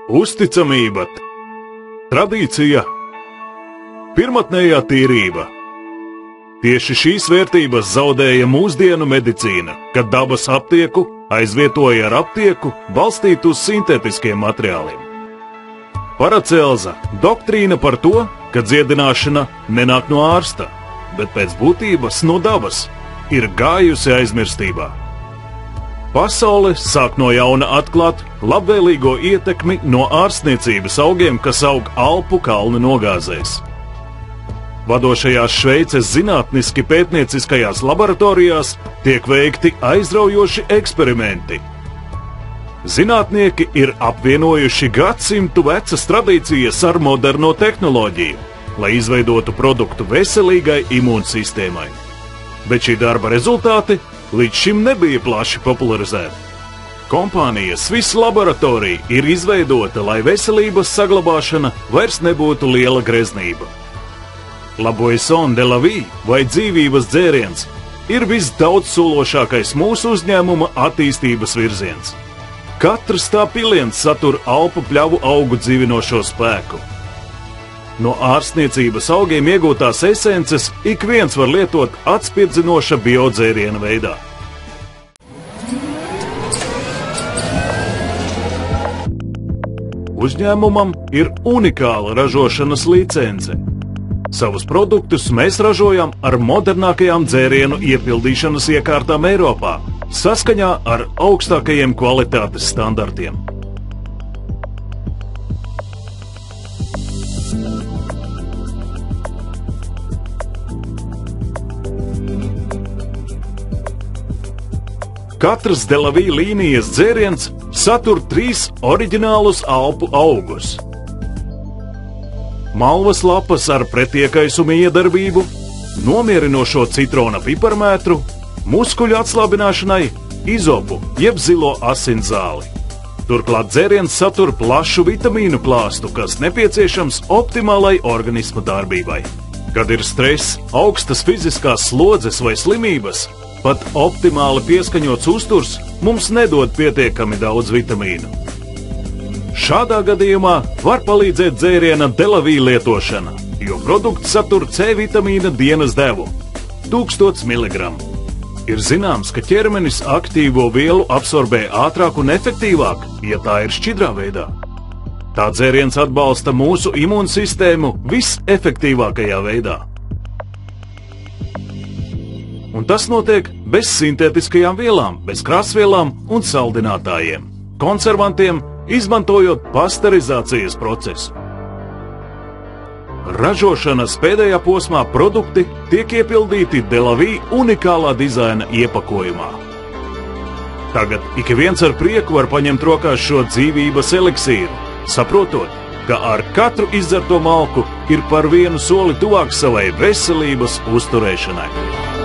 Uzticamība, tradīcija, pirmotnējā tīrība. Tieši šīs vērtības zaudēja mūsdienu medicīna, kad dabas aptieku aizvietoja ar aptieku balstītu uz sintētiskiem materiāliem. Paracelza doktrīna par to, ka dziedināšana nenāk no ārsta, bet pēc būtības no dabas, ir gājusi aizmirstībā. Pasaule sāk no jauna atklāt labvēlīgo ietekmi no ārstniecības augiem, kas aug Alpu kalnu nogāzēs. Vadošajās Šveices zinātniski pētnieciskajās laboratorijās tiek veikti aizraujoši eksperimenti. Zinātnieki ir apvienojuši gadsimtu vecas tradīcijas ar moderno tehnoloģiju, lai izveidotu produktu veselīgai imūnsistēmai. Bet šī darba rezultāti līdz šim nebija plaši popularizēti. Kompānija Swiss Laboratorija ir izveidota, lai veselības saglabāšana vairs nebūtu liela greznība. La Boisson de la Vie, vai dzīvības dzēriens, ir visdaudzsološākais mūsu uzņēmuma attīstības virziens. Katrs tā piliens satur Alpu pļavu augu dzīvinošo spēku. No ārstniecības augiem iegūtās esences ik viens var lietot atspirdzinoša biodzēriena veidā. Uzņēmumam ir unikāla ražošanas licence. Savus produktus mēs ražojam ar modernākajām dzērienu iepildīšanas iekārtām Eiropā, saskaņā ar augstākajiem kvalitātes standartiem. Katrs de la Vie līnijas dzēriens satur 3 oriģinālus Alpu augus. Malvas lapas ar pretiekaisumu iedarbību, nomierinošo citrona piparmētru, muskuļu atslābināšanai, izopu jeb zilo asinszāli. Turklāt dzēriens satur plašu vitamīnu klāstu, kas nepieciešams optimālai organisma darbībai. Kad ir stress, augstas fiziskās slodzes vai slimības, pat optimāli pieskaņots uzturs mums nedod pietiekami daudz vitamīnu. Šādā gadījumā var palīdzēt dzēriena de la Vie lietošana, jo produkts satur C vitamīna dienas devu – 1000 mg. Ir zināms, ka ķermenis aktīvo vielu absorbē ātrāk un efektīvāk, ja tā ir šķidrā veidā. Tā dzēriens atbalsta mūsu imūnsistēmu visefektīvākajā veidā. Un tas notiek bez sintētiskajām vielām, bez krāsvielām un saldinātājiem, konservantiem, izmantojot pasterizācijas procesu. Ražošanas pēdējā posmā produkti tiek iepildīti de la Vie unikālā dizaina iepakojumā. Tagad ik viens ar prieku var paņemt rokās šo dzīvības eliksīru, saprotot, ka ar katru izdzerto malku ir par vienu soli tuvāk savai veselības uzturēšanai.